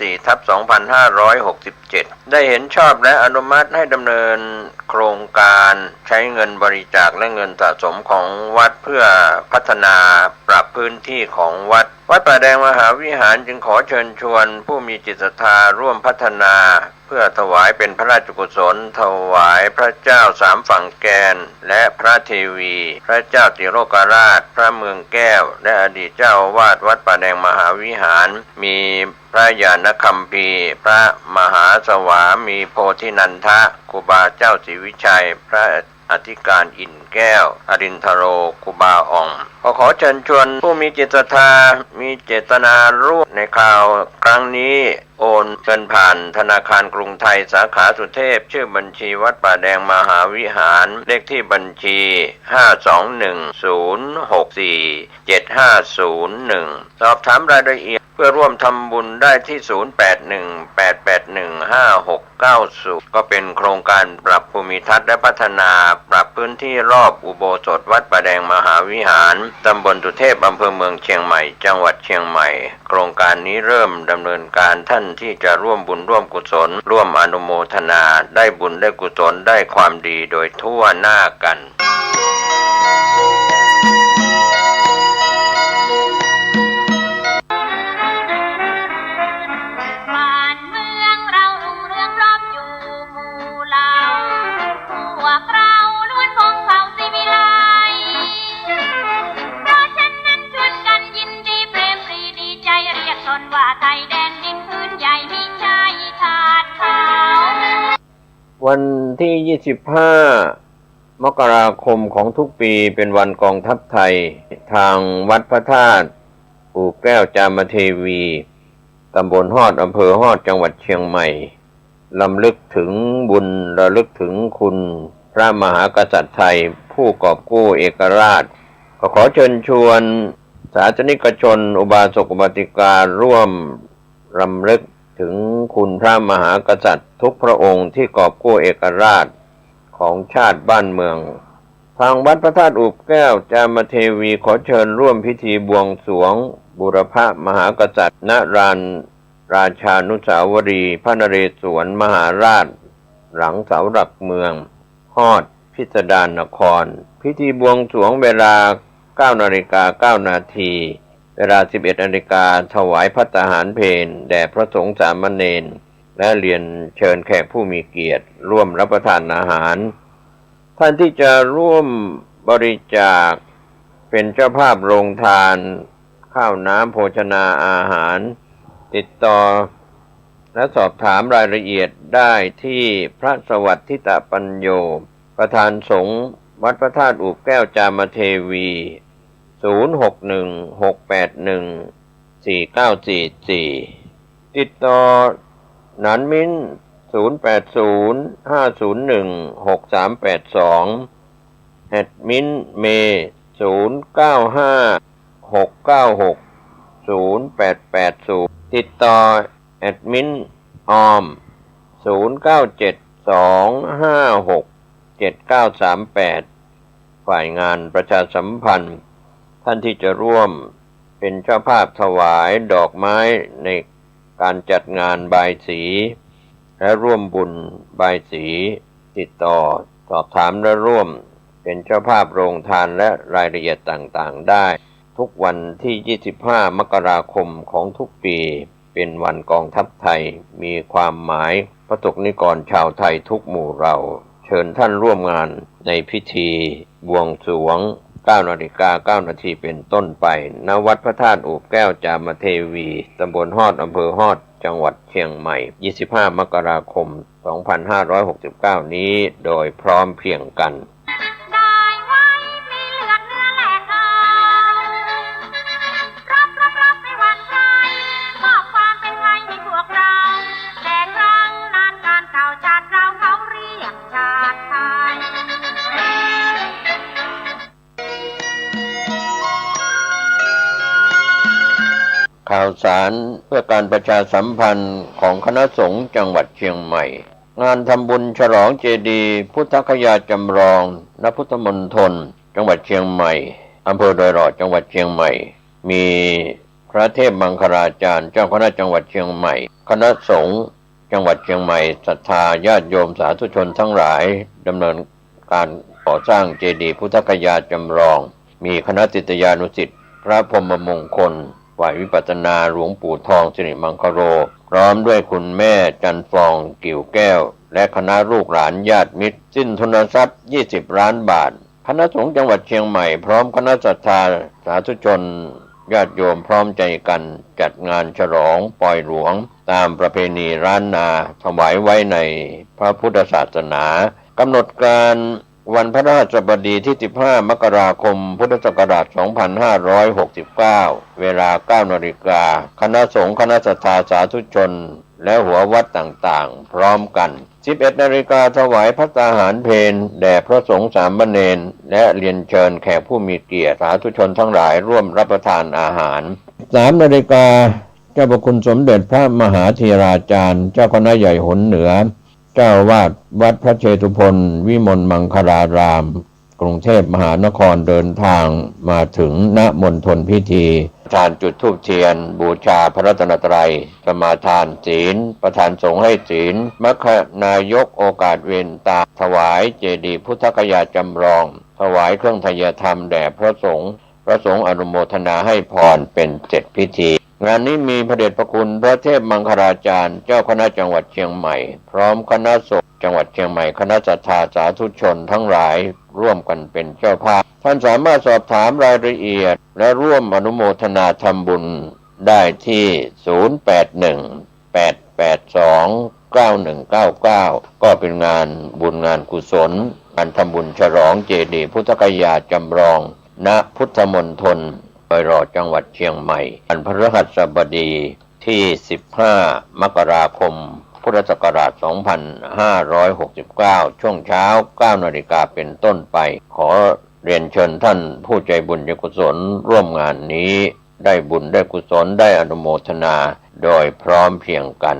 24/2567ได้เห็นชอบและอนุมัติให้ดำเนินโครงการใช้เงินบริจาคและเงินสะสมของวัดเพื่อพัฒนาปรับพื้นที่ของวัดป่าแดงมหาวิหารจึงขอเชิญชวนผู้มีจิตศรัทธาร่วมพัฒนาเพื่อถวายเป็นพระราชกุศลถวายพระเจ้าสามฝั่งแกนและพระเทวีพระเจ้าติโลกราชพระเมืองแก้วและอดีตเจ้าอาวาสวัดป่าแดงมหาวิหารมีพระญาณคัมภีร์พระมหาสวามีโพธินันทะครูบาเจ้าศรีวิชัยพระอธิการอิ่นแก้วอรินทโรครูบาอ่องขอเชิญชวนผู้มีจิตศรัทธามีเจตนาร่วมในข่าวครั้งนี้โอนเงินผ่านธนาคารกรุงไทยสาขาสุเทพชื่อบัญชีวัดป่าแดงมหาวิหารเลขที่บัญชี521064750สอบถามรายละเอียดเพื่อร่วมทำบุญได้ที่0818815690ก็เป็นโครงการปรับภูมิทัศน์และพัฒนาปรับพื้นที่รอบอุโบสถวัดป่าแดงมหาวิหารตำบลสุเทพอำเภอเมืองเชียงใหม่จังหวัดเชียงใหม่โครงการนี้เริ่มดำเนินการท่านที่จะร่วมบุญร่วมกุศลร่วมอนุโมทนาได้บุญได้กุศลได้ความดีโดยทั่วหน้ากันวันที่25 มกราคมของทุกปีเป็นวันกองทัพไทยทางวัดพระธาตุปู่แก้วจามเทวีตำบลฮอดอำเภอฮอดจังหวัดเชียงใหม่รำลึกถึงบุญระลึกถึงคุณพระมหากษัตริย์ไทยผู้กอบกู้เอกราชขอเชิญชวนศาสนิกชนอุบาสกอุบาสิการ่วมรำลึกถึงคุณพระมหากษัตริย์ทุกพระองค์ที่กอบกู้เอกราชของชาติบ้านเมืองทางวัดพระธาตุอู่แก้วจามเทวีขอเชิญร่วมพิธีบวงสรวงบูรพมหากษัตริย์ณลานราชานุสาวรีย์พระนเรศวรมหาราชหลังเสาหลักเมืองฮอดพิสดารนครพิธีบวงสรวงเวลา 9:09 นาทีเวลา 11 นาฬิกาถวายภัตตาหารเพลแด่พระสงฆ์สามเณรและเรียนเชิญแขกผู้มีเกียรติร่วมรับประทานอาหารท่านที่จะร่วมบริจาคเป็นเจ้าภาพโรงทานข้าวน้ำโภชนาอาหารติดต่อและสอบถามรายละเอียดได้ที่พระสวัสดิตปัญโยประธานสงฆ์วัดพระธาตุอู่แก้วจามเทวี0616814944ติดต่อนันมิ้น0805016382แอดมินเม0956960880ติดต่อแอดมินออม0972567938ฝ่ายงานประชาสัมพันธ์ท่านที่จะร่วมเป็นเจ้าภาพถวายดอกไม้ในการจัดงานบายสีและร่วมบุญบายสีติดต่อสอบถามและร่วมเป็นเจ้าภาพโรงทานและรายละเอียดต่างๆได้ทุกวันที่25 มกราคมของทุกปีเป็นวันกองทัพไทยมีความหมายประสบนิกรชาวไทยทุกหมู่เหล่าเชิญท่านร่วมงานในพิธีบวงสรวง 9:09 นาทีเป็นต้นไปณวัดพระธาตุอู่แก้วจามเทวีตำบลฮอดอำเภอฮอดจังหวัดเชียงใหม่25 มกราคม 2569 นี้โดยพร้อมเพรียงกันข่าวสารเพื่อการประชาสัมพันธ์ของคณะสงฆ์จังหวัดเชียงใหม่งานทำบุญฉลองเจดีย์พุทธคยาจำลองณพุทธมณฑลจังหวัดเชียงใหม่อำเภอดอยหล่อจังหวัดเชียงใหม่มี พระเทพมังคลาจารย์เจ้าคณะจังหวัดเชียงใหม่คณะสงฆ์จังหวัดเชียงใหม่ศรัทธาญาติโยมสาธุชนทั้งหลายดำเนินการก่อสร้างเจดีย์พุทธคยาจำลองมีคณะศิษยานุศิษย์พระพรหมมงคลฝ่ายวิปัสสนาหลวงปู่ทองสิริมังคโรพร้อมด้วยคุณแม่จันฟองกิ่วแก้วและคณะลูกหลานญาติมิตรสิ้นทุนทรัพย์20 ล้านบาทคณะสงฆ์จังหวัดเชียงใหม่พร้อมคณะศรัทธาสาธุชนญาติโยมพร้อมใจกันจัดงานฉลองปล่อยหลวงตามประเพณีล้านนาถวายไว้ในพระพุทธศาสนากำหนดการวันพระราชบดีที่15 มกราคมพุทธศักราช 2569 เวลา 9 นาฬิกาคณะสงฆ์คณะศรัทธาสาธุชนและหัววัดต่างๆพร้อมกัน 11 นาฬิกาถวายภัตตาหารเพลแด่พระสงฆ์สามเณรและเรียนเชิญแขกผู้มีเกียรติสาธุชนทั้งหลายร่วมรับประทานอาหาร 3 นาฬิกาเจ้าพระคุณสมเด็จพระมหาธีราจารย์เจ้าคณะใหญ่หนเหนือเจ้าวาดวัดพระเชตุพนวิมลมังคลารามกรุงเทพมหานครเดินทางมาถึงณมณฑลพิธีทานจุดธูปเทียนบูชาพระรัตนตรัยสมาทานศีลประธานสงฆ์ให้ศีลมัคคณายกโอกาสเวนตาถวายเจดีย์พุทธคยาจำลองถวายเครื่องทายธรรมแด่พระสงฆ์อนุโมทนาให้พรเป็น7 พิธีงานนี้มีพระเดชพระคุณพระเทพมังคลาจารย์เจ้าคณะจังหวัดเชียงใหม่พร้อมคณะสงฆ์จังหวัดเชียงใหม่คณะศรัทธาสาธุชนทั้งหลายร่วมกันเป็นเจ้าภาพท่านสามารถสอบถามรายละเอียดและร่วมอนุโมทนาทำบุญได้ที่ 0818829199 ก็เป็นงานบุญงานกุศลการทำบุญฉลองเจดีย์พุทธคยาจำลองณพุทธมณฑลโดยรอจังหวัดเชียงใหม่วันพฤหัสบดีที่15 มกราคมพุทธศักราช 2569 ช่วงเช้า 9 นาฬิกาเป็นต้นไปขอเรียนเชิญท่านผู้ใจบุญใจกุศลร่วมงานนี้ได้บุญได้กุศลได้อนุโมทนาโดยพร้อมเพรียงกัน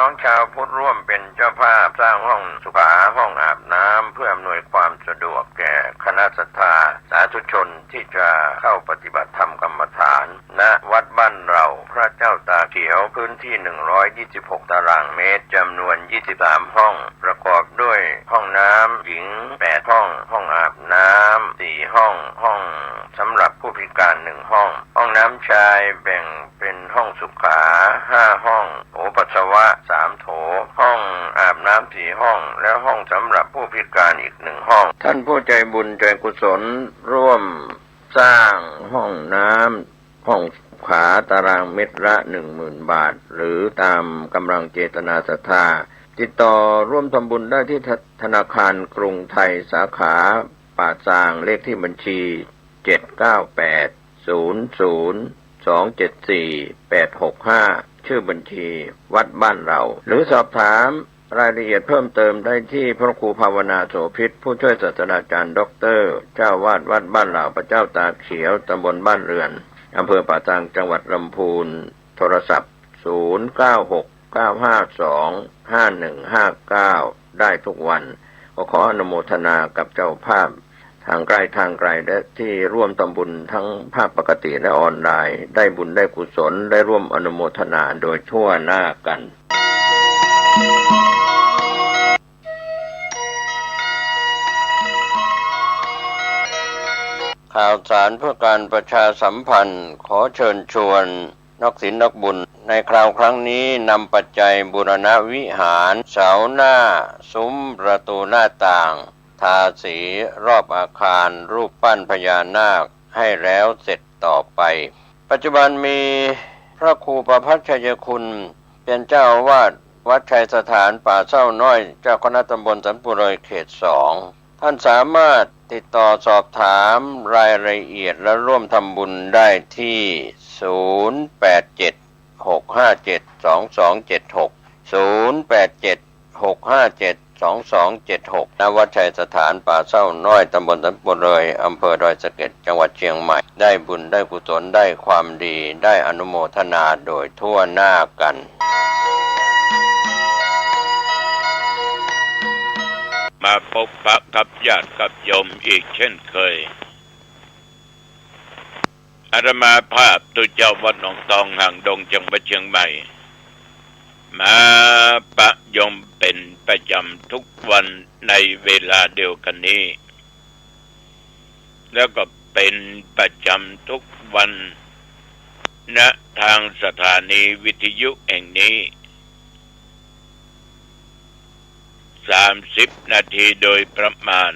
น้องชาวพุทธร่วมเป็นเจ้าภาพสร้างห้องสุขาห้องอาบน้ำเพื่ออำนวยความสะดวกแก่คณะศรัทธาสาธุชนที่จะเข้าปฏิบัติธรรมกรรมฐานณวัดบ้านเราพระเจ้าตาเขียวพื้นที่126 ตารางเมตรจำนวน23 ห้องประกอบด้วยห้องน้ำหญิง8 ห้องห้องอาบน้ำ4 ห้องห้องสำหรับผู้พิการ1 ห้องห้องน้ำชายแบ่งเป็นห้องสุขา5 ห้องโถปัสสาวะ3 โถห้องอาบน้ำ4 ห้องและห้องสำหรับผู้พิการอีก1 ห้องท่านผู้ใจบุญใจกุศลร่วมสร้างห้องน้ำห้องขาตารางเมตรละ 10,000 บาทหรือตามกำลังเจตนาศรัทธาติดต่อร่วมทำบุญได้ที่ธนาคารกรุงไทยสาขาป่าซางเลขที่บัญชี79800274865ชื่อบัญชีวัดบ้านเราหรือสอบถามรายละเอียดเพิ่มเติมได้ที่พระครูภาวนาโสภิตผู้ช่วยศาสตราจารย์ด็อกเตอร์เจ้าวาดวัดบ้านเราพระเจ้าตาเขียวตำบลบ้านเรือนอำเภอป่าซางจังหวัดลำพูนโทรศัพท์0969525159ได้ทุกวันขออนุโมทนากับเจ้าภาพทางไกลและที่ร่วมทำบุญทั้งภาคปกติและออนไลน์ได้บุญได้กุศลได้ร่วมอนุโมทนาโดยทั่วหน้ากันข่าวสารเพื่อการประชาสัมพันธ์ขอเชิญชวนนักศีลนักบุญในคราวครั้งนี้นำปัจจัยบูรณวิหารเสาหน้าซุ้มประตูหน้าต่างทาสีรอบอาคารรูปปั้นพญานาคให้แล้วเสร็จต่อไปปัจจุบันมีพระครูประภัชชัยคุณเป็นเจ้าอาวาสวัดชัยสถานป่าเศร้าน้อยเจ้าคณะตำบลสันปุเรยเขต 2ท่านสามารถติดต่อสอบถามรายละเอียดและร่วมทำบุญได้ที่0876572276 0876572276 2276 ณ วัดชัยสถานป่าเศร้าน้อย ตำบลสันปุเรย อำเภอดอยสะเก็ด จังหวัดเชียงใหม่ ได้บุญได้กุศลได้ความดี ได้อนุโมทนาโดยทั่วหน้ากัน มาพบปะกับญาติกับโยมอีกเช่นเคยอาตมาภาพตุเจ้าวัดหนองตองห่างดงจังหวัดเชียงใหม่มาปะโยมเป็นประจำทุกวันในเวลาเดียวกันนี้แล้วก็เป็นประจำทุกวันณทางสถานีวิทยุแห่งนี้30 นาทีโดยประมาณ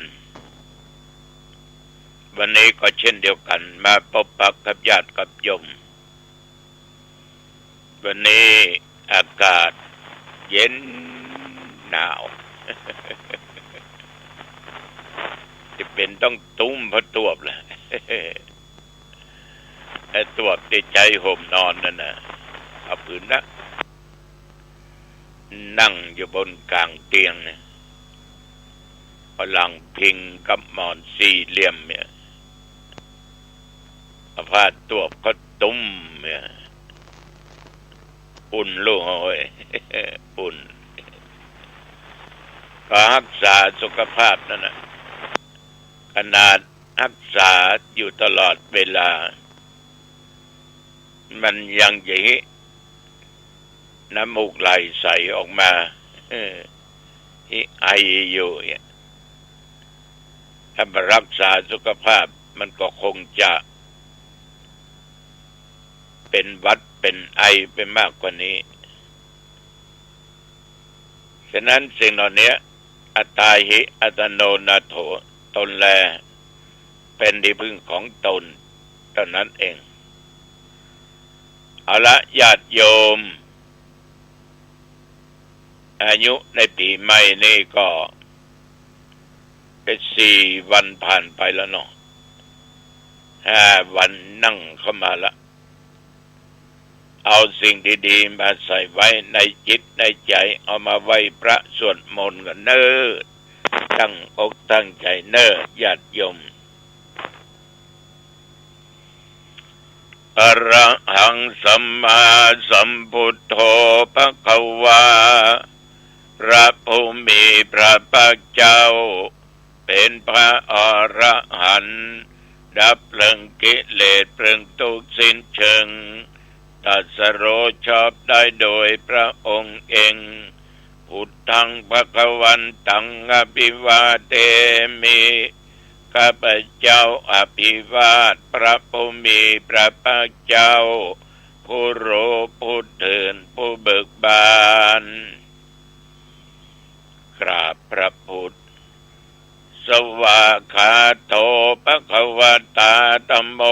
วันนี้ก็เช่นเดียวกันมาพบปะกับญาติกับโยมวันนี้อากาศเย็นหนาว จะเป็นต้องตุ้มพระตวบแหละ ไอ้ตวบที่ใจห่มนอนนั่นน่ะเอาผืนนะนั่งอยู่บนกลางเตียงเนี่ยพลังพิงกับหมอนสี่เหลี่ยมเนี่ยผ้าตัวก็ตุ้มเนี่ยอุ่นลูกเอ้ย อุ่นก็รักษาสุขภาพนั่นน่ะขนาดรักษาอยู่ตลอดเวลามันยังอย่างนี้น้ำมูกไหลใสออกมาไออยู่เนี่ยถ้ามารักษาสุขภาพมันก็คงจะเป็นหวัดเป็นไอไปมากกว่านี้ฉะนั้นสิ่งเหล่านี้อัตตาหิอัตโนนาโถตนแลเป็นที่พึ่งของตนเท่านั้นเองเอาละญาติโยมอายุในปีใหม่นี่ก็เป็น4 วันผ่านไปแล้วเนาะ5 วันนั่งเข้ามาละเอาสิ่งดีๆมาใส่ไว้ในจิตในใจเอามาไว้พระสวดมนต์กันเน้อตั้งอกตั้งใจเน้อญาติโยมอะระหังสัมมาสัมพุทโธภควาพระผู้มีพระภาคเจ้าเป็นพระอรหันต์ดับเพลิงกิเลสเพลิงทุกข์สิ้นเชิงตรัสรู้ชอบได้โดยพระองค์เองพุทธังภควันตังอภิวาเทมิข้าพเจ้าอภิวาทพระผู้มีพระภาคเจ้าผู้รู้ผู้ตื่นผู้เบิกบานกราบพระพุทธสวากขาโตภควตาธัมโม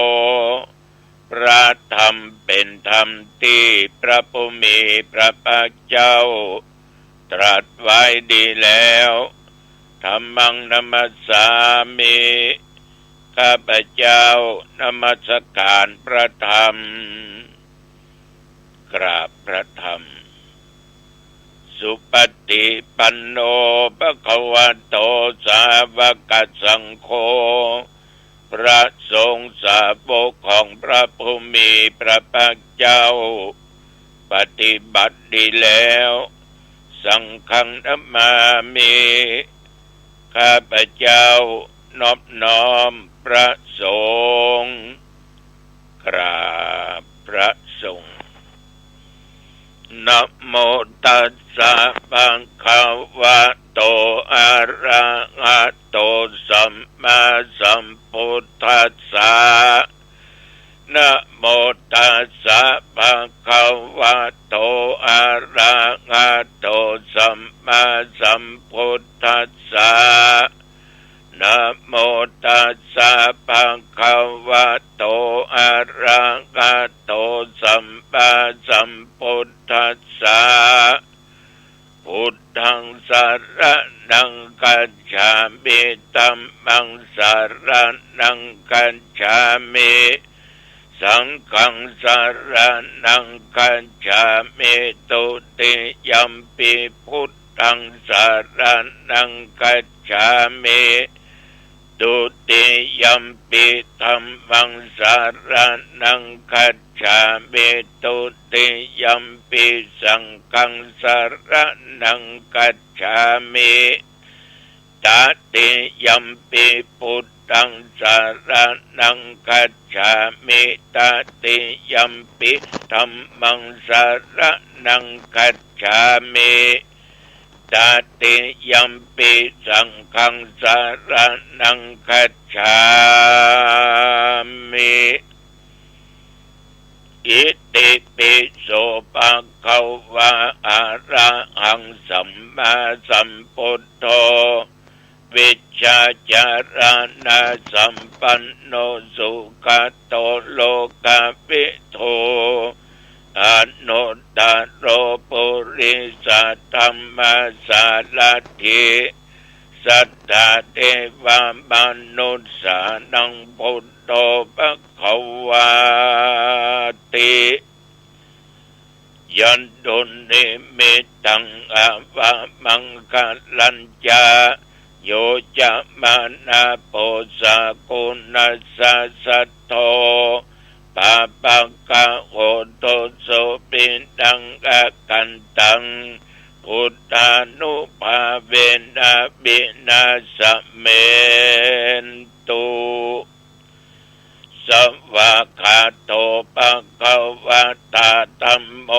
พระธรรมเป็นธรรมที่พระผู้มีพระภาคเจ้าตรัสไว้ดีแล้วธัมมังนัมมัสสามิข้าพเจ้านมัสการพระธรรมกราบพระธรรมสุปฏิปันโนภควโตสาวกสังโฆพระสงฆ์สาวกของพระผู้มีพระภาคเจ้าปฏิบัติดีแล้วสังฆังนัมมามิข้าพเจ้านอบน้อมพระสงฆ์กราบพระสงฆ์นะโมตัสสะภะคะวะโตอะระหะโตสัมมาสัมพุทธัสสะนะโมตัสสะภะคะวะโตอะระหะโตสัมมาสัมพุทธัสสะนะโมตัสสะภะคะวะโตอะระหะโตสัมมาสัมพุทธัสสะพุทธังสรณังคัจฉามิธัมมังสรณังคัจฉามิสังฆังสรณังคัจฉามิตุติยัมปิพุทธ ธังสารนังคัจฉามิตุติยัมปิธัมมังสารนังคัจฉามิตุติยัมปิสังฆังสารนังคัจฉามิตติยัมปิพุทธังสารนังคัจฉามิตติยัมปิธัมมังสารนังคัจฉามิตติยัมปิสังฆังสารนังคัจฉามิอิติปิโสภะคะวะอะระหังสัมมาสัมพุทโธวิชชาจารณะสัมปันโนสุขโตโลกวิทูอนุตตโรปุริสัทธัมมาสาลัทธิสัทธาเทวามนุษย์สานังพุทโธภควาติยันตุนิมิตังอวะมังคลัญจาโยจะมานาโปสะกุณัสสะสัทโธปะปังกะโหโตโสปินังอากันตังพุทธานุภาเวนะบินาสเมนตุสวากขาโตภะคะวะตาธัมโม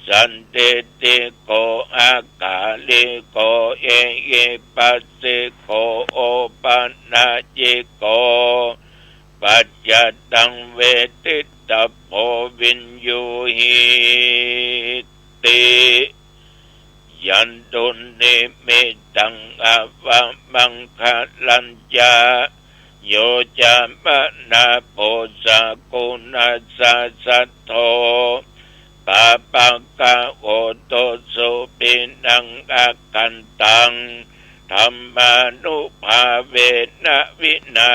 สันติติโกอากาลิโกเอหิปัสสิโกโอปันนาจิโกปัจจตังเวทิตาโพวินยูหิติยันตุนิมิตังอวะมังคลัญจาโยจะมะนาโพสะกุณัสสะสัทโธปะปังกะโหโตสุปินังอากันตังธัมมานุภาเวนะวินา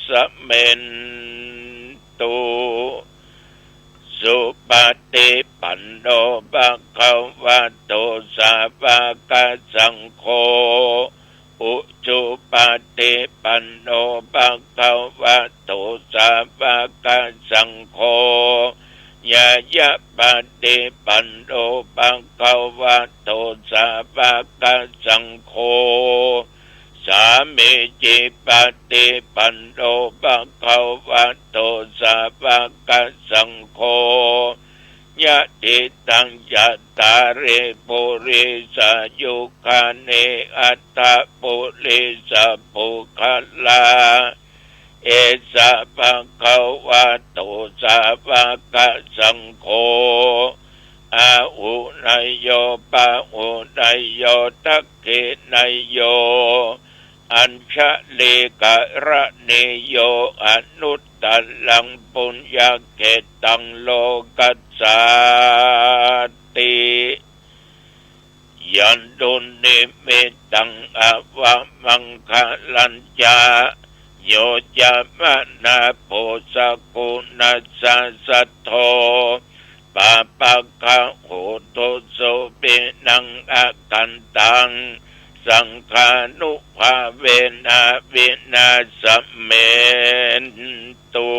สเมนตุสุปฏิปันโนภะคะวะโตสาวกสังโฆอุจุปฏิปันโนภะคะวะโตสาวกสังโฆยายะปฏิปันโนภะคะวะโตสาวกสังโฆสามิจิปฏิปันโนภะคะวะโตสาวกสังโฆยะติตังยัตตาเรปุริสายุคาเนอัตตะปุริสาปุคลาเอสะภะคะวะโตสาวกสังโฆอาหุนายโยปะหุนายโยทักขินายโยอัญชลิกะระนิโยอนุตตลังปุญญเกตังโลกัสสาติยันตุนิมิตังอวะมังคลัญจาโยจะมะนาโพสะกุณัสสะสัทโธปะปังกะโหโตโสปินังอากันตังสังฆานุภาเวนะวินาสเมนตุ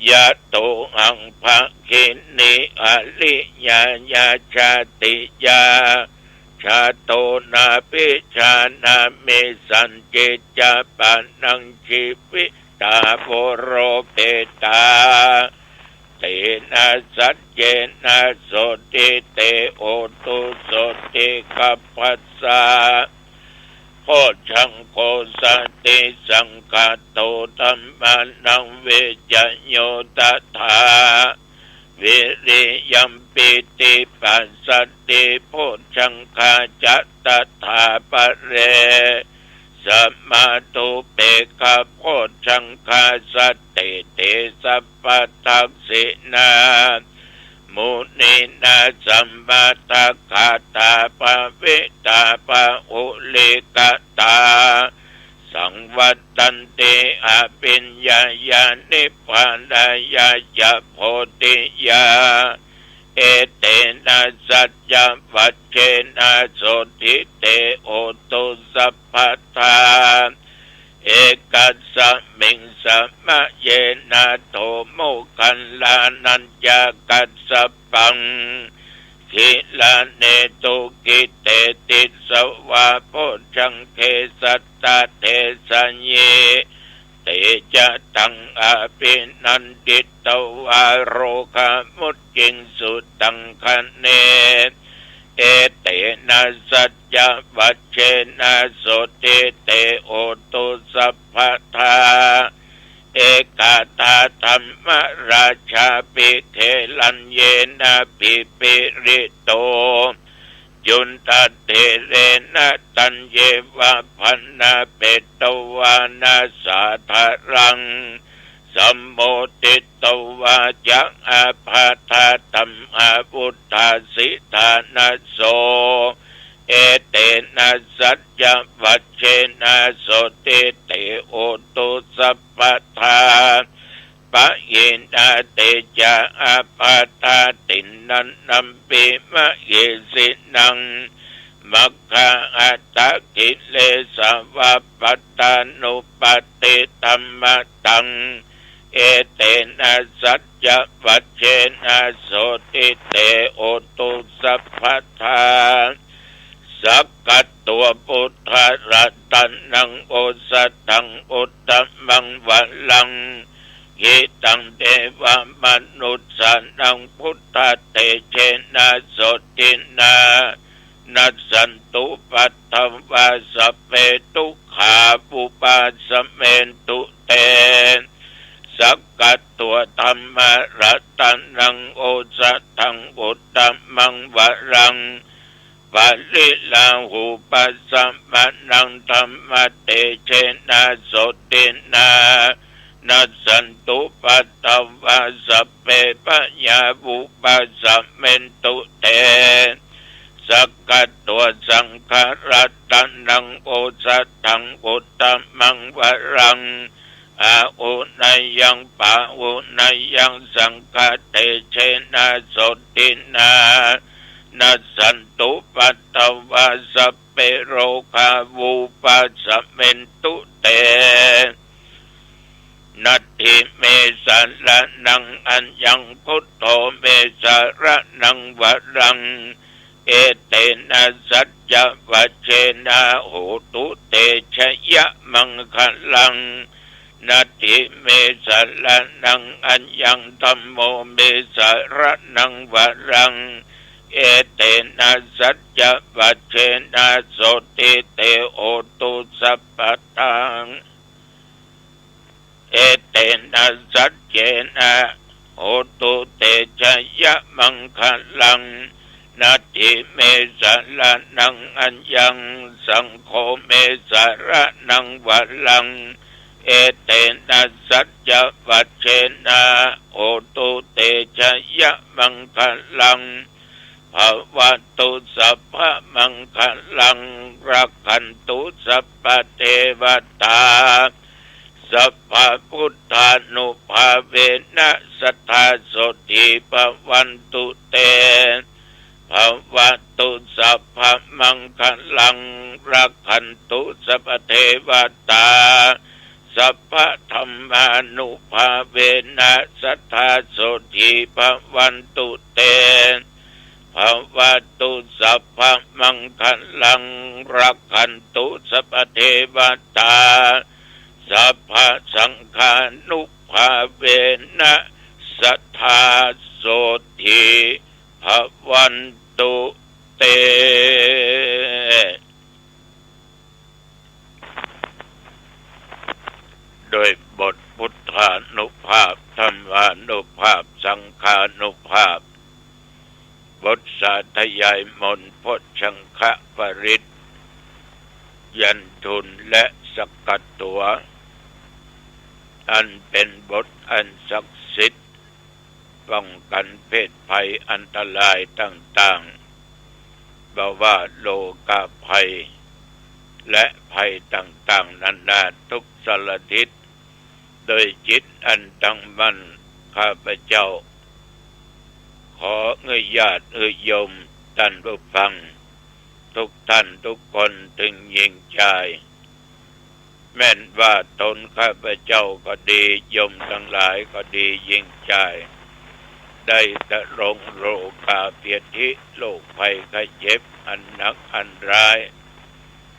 ยะโตหังภะคินิอลิญาญาชาติยาชาโตนาปิชานาเมสันเจจาปานังชีวิตาโพโรเปตาเตนะสัจเจนะโสติเตโอตุโสติกัปปัสสะโพชังโคสันติสังฆาโตธัมมานังเวจโยตถาวิริยัมปิติปัสสติโพชังคาจัตตถาปะเรสัมมาตุเปกะโพชังคาสติเตสัพพทักษินามุนีนาสัมมาทัคขาตาปะเวตาปะอุลิกตาสังวัตตันติอภิญญาญาณิพพานายาโพธิยาเอเตนะสัจจวัจ เชนะโสทิเตโอตุสัพพทาเอกัสสมิงสมะเยนะโทโมคันลานัญญากัสสปังทิลาเนตุกิเตติสวะโพชังเคสัตตาเทสัญเยเตจะตังอภินันติตวาโรคามุตจิงสุตังคะเนเอเตนะสัจจวัชเชนะโสติเตโอตุสัพพทาเอกาตาธรรมราชาปิเขลัญเยนะปิปิริโตยุนตเตเรนะตัญเยวะพันนาเปตวานาสาธารังสัมโมติตวาจังอาภาธาตัมอาวุธาสิธานาโสเอเตนะสัจจวัชเชนะโสติเตโอตุสัพพทาปะเยนะเตจาอาภาธาตินันนัมปิมะเยสินังมัคคะอัตตกิเลสวะปัตตานุปติธัมมตังเอเตนะสัจจวัชเชนะโสติเตโอตุสัพพทาสักกัตตัวพุทธรัตนังโอสัตังอุตตมังวะลังยิตังเทวมนุษย์สานังพุทธเตเชนะโสตินานัสสันตุปัตถวาสเปตุขาปุปัสสเมนตุเตสักกัตตัวธรรมรัตนังโอสัตังอุตตมังวะลังปะริลาหูปัสสะมะนังธรรมเตเชนะโสตินานัสสันตุปัตตวาสเปปัญญาบุปัสสะเมนตุเตสักกัตตัวสังขารตันนังโอสัตังอุตตมังวะรังอาอุนัยยังปะอุนัยยังสังฆเตเชนะโสตินานัสสันตุปัตตวาสเปโรคาวูปัสสะเมนตุเตนัตถิเมสะระนังอัญญังพุทโธเมสะระนังวะรังเอเตนะสัจจวัชเชนะโหตุเตชะยะมังคะลังนัตถิเมสะระนังอัญญังธัมโมเมสะระนังวะรังเอเตนะสัจจวัชเชนะโสติเตโอตุสัพพทังเอเตนะสัจเจนะโอตุเตชะยะมังคะลังนัตถิเมสะระนังอัญญังสังโฆเมสะระนังวะลังเอเตนะสัจจวัชเชนะโอตุเตชะยะมังคะลังภวัตุสัพพมังคลังรักขันตุสัพพเทวตาสัพพพุทธานุภาเวนะสัทธาโสติภวันตุเตภวัตุสัพพมังคลังรักขันตุสัพพเทวตาสัพพธรรมานุภาเวนะสัทธาโสติภวันตุเตภวัตุสัพพมังคลังรักขันตุสัพพเทวตาสัพพสังฆานุภาเวนะสัทธาโสติภวันตุเตโดยบทพุทธานุภาพธรรมานุภาพสังฆานุภาพบทสาธยายมนต์พชังคะปริตยันทุนและสกัดตัวอันเป็นบทอันศักดิ์สิทธิ์ป้องกันเพศภัยอันตรายต่างๆบ่ว่าโลกาภัยและภัยต่างๆนานาทุกสารทิศโดยจิตอันตั้งมั่นข้าพเจ้าขอญาติโยมท่านผู้ฟัง ทุกท่านทุกคนถึงยิ่งใจแม้นว่าตนข้าพเจ้าก็ดีโยมทั้งหลายก็ดียิ่งใจได้ดำรงโรคาเพียทิโรคภัยไข้เจ็บอันหนักอันร้าย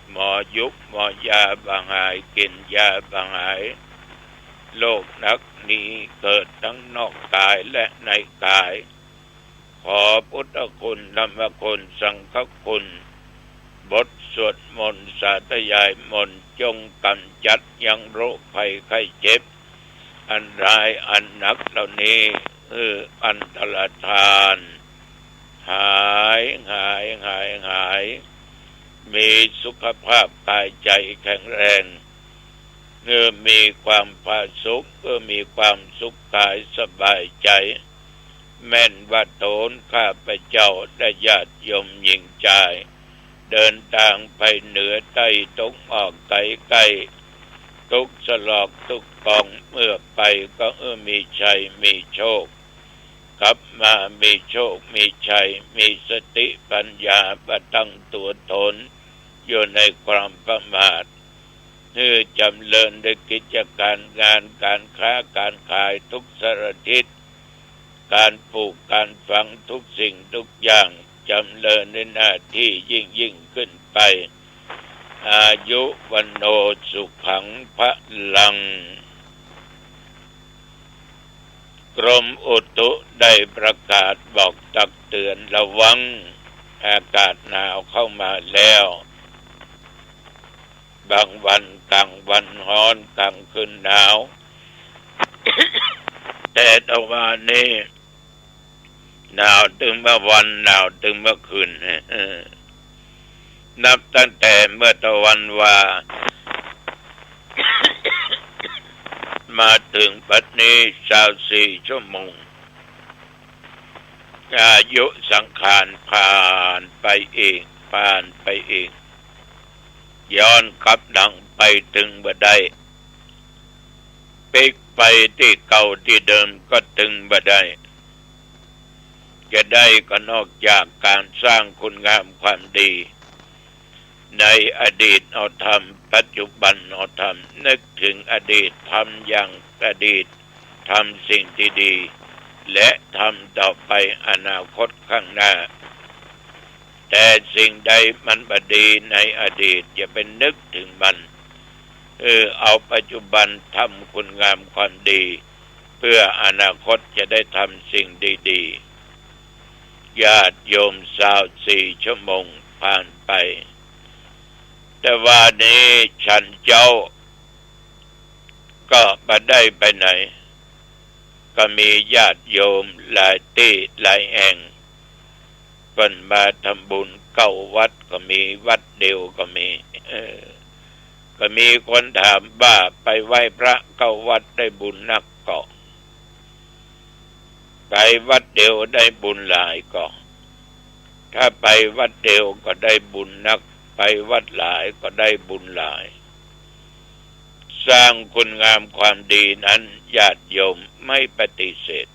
หมอยุบหมอยาบางหายกินยาบางหายโรคนักนี้เกิดทั้งนอกกายและในกายขอพุทธคุณธรรมคุณสังฆคุณบทสวดมนต์สาธยายมนต์จงกำจัดยังโรคภัยไข้เจ็บอันร้ายอันหนักเหล่านี้อันตรธานหายมีสุขภาพกายใจแข็งแรงมีความผาสุกมีความสุขกายสบายใจแม่นว่าโตนข้าพเจ้าได้ญาติโยมยิ่งใจเดินทางไปเหนือใต้ตกออกไกลทุกสลอกทุกกองเมื่อไปก็มีชัยมีโชคกลับมามีโชคมีชัยมีสติปัญญาประตั้งตัวตนอยู่ในความประมาทจำเริญในกิจการงานการค้าการขายทุกสารทิศการปลูกการฝังทุกสิ่งทุกอย่างจำเริญในหน้าที่ยิ่งขึ้นไปอายุวันโนสุขังพลังกรมอุตุได้ประกาศบอกตักเตือนระวังอากาศหนาวเข้ามาแล้วบางวันกลางวันร้อนกลางคืนหนาว แต่ตะวันนี้หนาวถึงเมื่อวันหนาวถึงเมื่อคืน นับตั้งแต่เมื่อตะวันว่า มาถึงปัจจุบันนี้24 ชั่วโมงอายุสังขารผ่านไปอีกย้อนกลับหลังไปถึงบ่ได้ปิกไปที่เก่าที่เดิมก็ถึงบ่ได้จะได้ก็นอกจากการสร้างคุณงามความดีในอดีตเอาทำปัจจุบันเอาทำนึกถึงอดีตทำอย่างอดีตทำสิ่งที่ดีและทำต่อไปอนาคตข้างหน้าแต่สิ่งใดมันบดีในอดีตอย่าไปนึกถึงมันเอาปัจจุบันทำคุณงามความดีเพื่ออนาคตจะได้ทำสิ่งดีๆญาติโยม24 ชั่วโมงผ่านไปแต่ว่านี้ฉันเจ้าก็บ่ได้ไปไหนก็มีญาติโยมหลายที่หลายแห่งเพิ่นมาทำบุญ9 วัดก็มีวัดเดียวก็มีก็มีคนถามว่าไปไหว้พระ9 วัดได้บุญนักก็ไปวัดเดียวได้บุญหลายก็ถ้าไปวัดเดียวก็ได้บุญนักไปวัดหลายก็ได้บุญหลายสร้างคุณงามความดีนั้นญาติโยมไม่ปฏิเสธ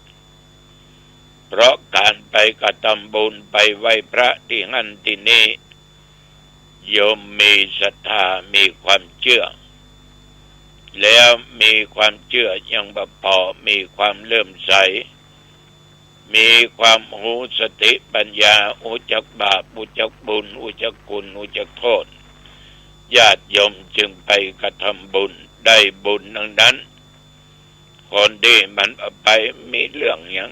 เพราะการไปกระทำบุญไปไหว้พระที่นั่นที่นี่โยมมีศรัทธามีความเชื่อแล้วมีความเชื่อยังบ่พอมีความเลื่อมใสมีความหูสติปัญญารู้จักบาปรู้จักบุญรู้จักคุณรู้จักโทษญาติโยมจึงไปกระทำบุญได้บุญดังนั้นคนที่มันไปมีเรื่องอย่าง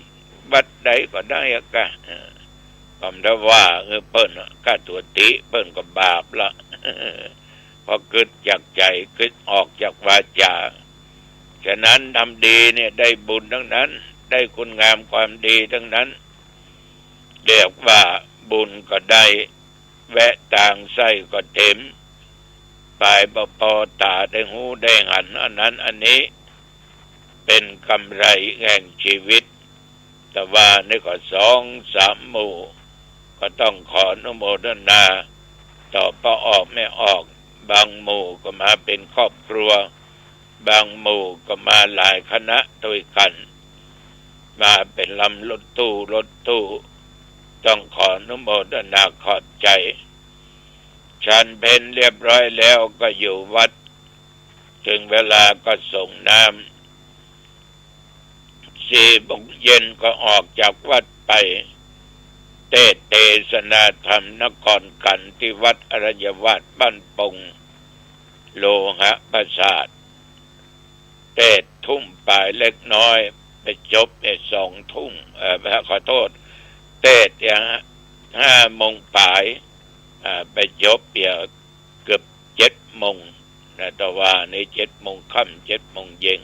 วัดใดก็ได้ก็คำที่ว่าเปิ้นก็ตัวติเปิ้นก็บาปละพอคิดจากใจคิดออกจากวาจาฉะนั้นทำดีเนี่ยได้บุญทั้งนั้นได้คุณงามความดีทั้งนั้นเรียกว่าบุญก็ได้แวะต่างไส้ก็เต็มปลายพอตาได้หูได้หันอันนั้นอันนี้เป็นกำไรแห่งชีวิตแต่ว่านี่ก็2-3 หมู่ก็ต้องขออนุโมทนาต่อพอออกไม่ออกบางหมู่ก็มาเป็นครอบครัวบางหมู่ก็มาหลายคณะด้วยกันมาเป็นลำรถตู้ต้องขออนุโมทนาขอบใจ ฉันเพลเรียบร้อยแล้วก็อยู่วัดถึงเวลาก็ส่งน้ำ4 โมงเย็นก็ออกจากวัดไปเทศนาธรรมนครกันที่วัดอรัญญวาสบ้านปงโลหะประสาททุ่มปลายเล็กน้อยไปจบ2 ทุ่มขอโทษอย่าง5 โมงปลายไปจบเกือบ7 โมงนะแต่ว่าใน7 โมงค่ำ7 โมงเย็น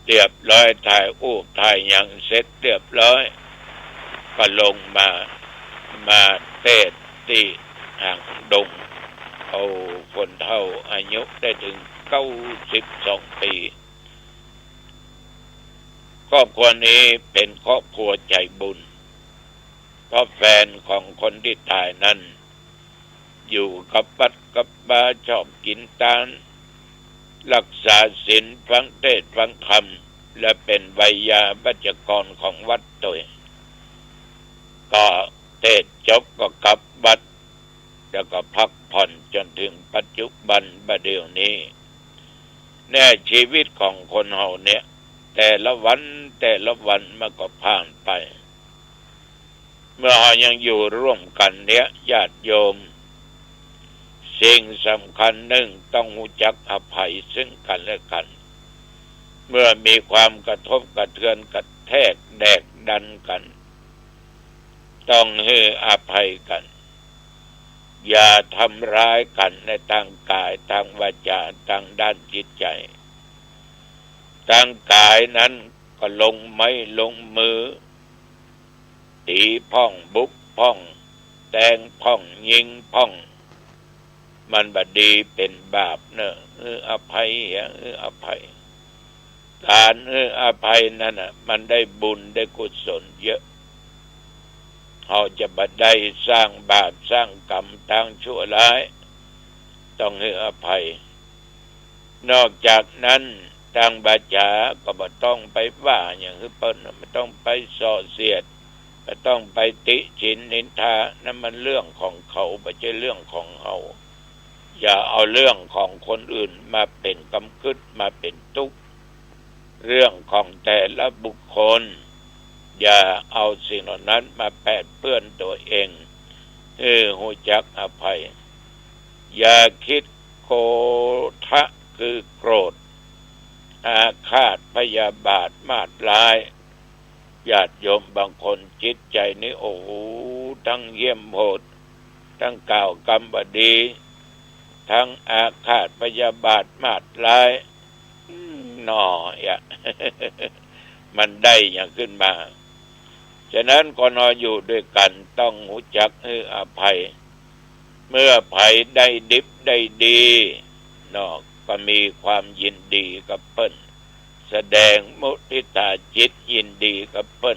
เรียบร้อยถ่ายถ่ายอย่างเสร็จเรียบร้อยก็ลงมาเทศที่ห่างดงเอาคนเฒ่าอายุได้ถึง92 ปีครอบครัวนี้เป็นครอบครัวใจบุญเพราะแฟนของคนที่ตายนั้นอยู่กับวัดกับบาชอบกินตาลรักษาศีลฟังเทศน์ฟังธรรมและเป็นไวยาวัจกรของวัดตัวก็เทศน์จบก็กลับวัดแล้วก็พักผ่อนจนถึงปัจจุบันบัดเดี๋ยวนี้แน่ชีวิตของคนเฮาเนี่ยแต่ละวันมันก็ผ่านไปเมื่อเรายังอยู่ร่วมกันเนี่ยญาติโยมสิ่งสำคัญหนึ่งต้องรู้จักอภัยซึ่งกันและกันเมื่อมีความกระทบกระเทือนกระแทกแดกดันกันต้องให้อภัยกันอย่าทำร้ายกันในทางกายทางวาจาทางด้านจิตใจทางกายนั้นก็ลงไม้ลงมือตีพ่องบุกพ่องแทงพ่องยิงพ่องมันบดีเป็นบาปเนอะอภัยอภัยการอภัยนั่นน่ะมันได้บุญได้กุศลเยอะเราจะบัดได้สร้างบาปสร้างกรรมทางชั่วร้ายต้องให้อภัยนอกจากนั้นทางบาจาก็บ่ต้องไปว่าอย่างคือเปิ้นไม่ต้องไปส่อเสียดไม่ต้องไปติฉินนินทานั่นมันเรื่องของเขาไม่ใช่เรื่องของเราอย่าเอาเรื่องของคนอื่นมาเป็นกำกึดมาเป็นทุกข์เรื่องของแต่ละบุคคลอย่าเอาสิ่งเหล่านั้นมาแปดเปื้อนตัวเองรู้จักอภัยอย่าคิดโกทะคือโกรธอาฆาตพยาบาทมาดร้ายญาติโยมบางคนจิตใจนี่โอ้โหทั้งเยี่ยมโหดทั้งกล่าวกรรมบดีทั้งอาฆาตพยาบาทมาดร้ายหน่อยมันได้อย่างขึ้นมาฉะนั้นก่อนเราอยู่ด้วยกันต้องรู้จักอภัยเมื่อภัยได้ดิบได้ดีเนาะก็มีความยินดีกับเปิ้นแสดงมุทิตาจิตยินดีกับเปิ้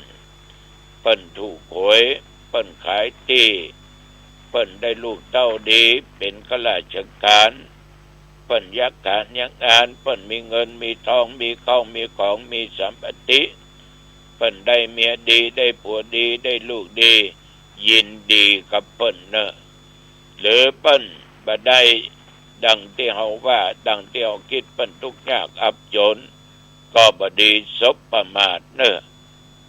นถูกหวยเปิ้นขายที่เปิ้นได้ลูกเต้าดีเป็นข้าราชการเปิ้นยักการยักงานเปิ้นมีเงินมีทองมีข้าวมีของมีสัมปติเปิ้นได้เมียดีได้ผัวดีได้ลูกดียินดีกับเปิ้นเนอะหรือเปิ้นบ่ได้ดังที่เฮาว่าดังที่เฮาคิดเปิ้นทุกข์ยากอับจนก็บ่ดีสบประมาทเนอะ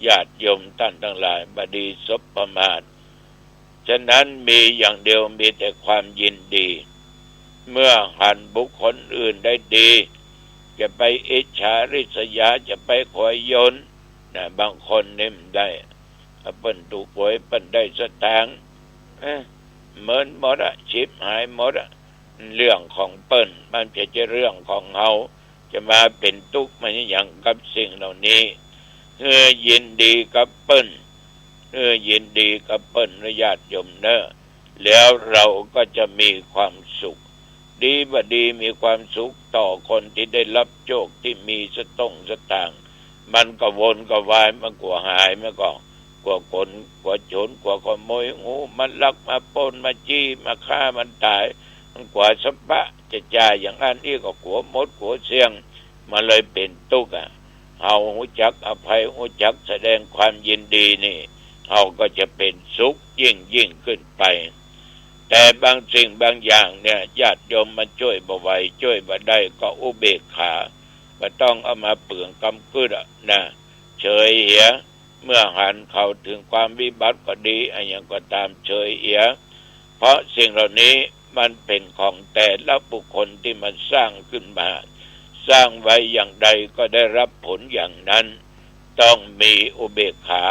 ญาติโยมท่านทั้งหลายบ่ดีสบประมาทฉะนั้นมีอย่างเดียวมีแต่ความยินดีเมื่อหันบุคคลอื่นได้ดีจะไปอิจฉาริษยาจะไปขอยยนนะบางคนนี่มันได้เปิ้นถูกหวยเปิ้นได้สตางค์เหมือนหมดอะชิบหายหมดอะเรื่องของเปิ้นมันจะเรื่องของเฮาจะมาเป็นทุกข์มันอย่างกับสิ่งเหล่านี้ยินดีกับเปิ้นยินดีกับเปิ้นญาติโยมเนอะแล้วเราก็จะมีความสุขดีบ่ดีมีความสุขต่อคนที่ได้รับโชคที่มีสตางค์มันก็วนก็วายมันกลัวหายมันก็กลัวคนกลัวโจรกลัวขโมยงูมันลักมาปล้นมาจี้มาฆ่ามันตายมันกลัวสัพพะจะจ่ายอย่างนั้นนี่ก็กลัวมดกลัวเสี่ยงมันเลยเป็นทุกข์เฮารู้จักอภัยรู้จักแสดงความยินดีนี่เฮาก็จะเป็นสุขยิ่งขึ้นไป แต่บางสิ่งบางอย่างเนี่ยญาติโยมมาช่วยบ่ไหวช่วยบ่ได้ก็อุเบกขาบ่ต้องเอามาเปลืองกำกึดนะเฉยเหียเมื่อหันเข้าถึงความวิบัติก็ดีอะไรอย่างก็ตามเฉยเหียเพราะสิ่งเหล่านี้มันเป็นของแต่ละบุคคลที่มันสร้างขึ้นมาสร้างไว้อย่างใดก็ได้รับผลอย่างนั้นต้องมีอุเบกขา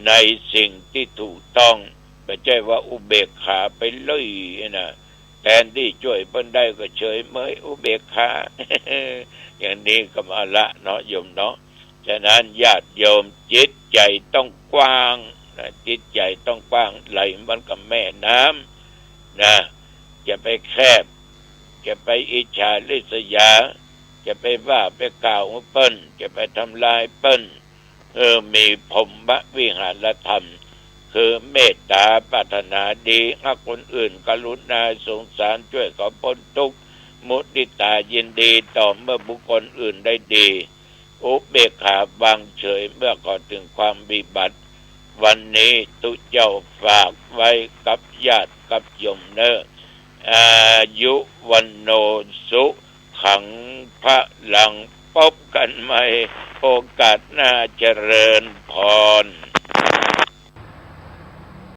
ในสิ่งที่ถูกต้องไม่ใช่ว่าอุเบกขาไปเลยนะแทนที่ช่วยเพิ่นได้ก็เฉยเมยอุเบกขา อย่างนี้ก็มาละเนาะโยมเนาะฉะนั้นญาติโยมจิตใจต้องกว้างนะจิตใจต้องกว้างไหลเหมือนกับแม่น้ำนะจะไปแคบจะไปอิจฉาริษยาจะไปว่าไปกล่าวเปิ้นจะไปทำลายเปิ้นมีพรหมวิหารธรรมคือเมตตาปรารถนาดีให้คนอื่นกรุณาสงสารช่วยเขาพ้นทุกข์มุทิตายินดีต่อเมื่อบุคคลอื่นได้ดีอุเบกขาวางเฉยเมื่อก่อนถึงความวิบัติวันนี้ตุเจ้าฝากไว้กับญาติกับโยมเนออายุวันโนสุขังพระลังพบกันใหม่โอกาสหน้าเจริญพร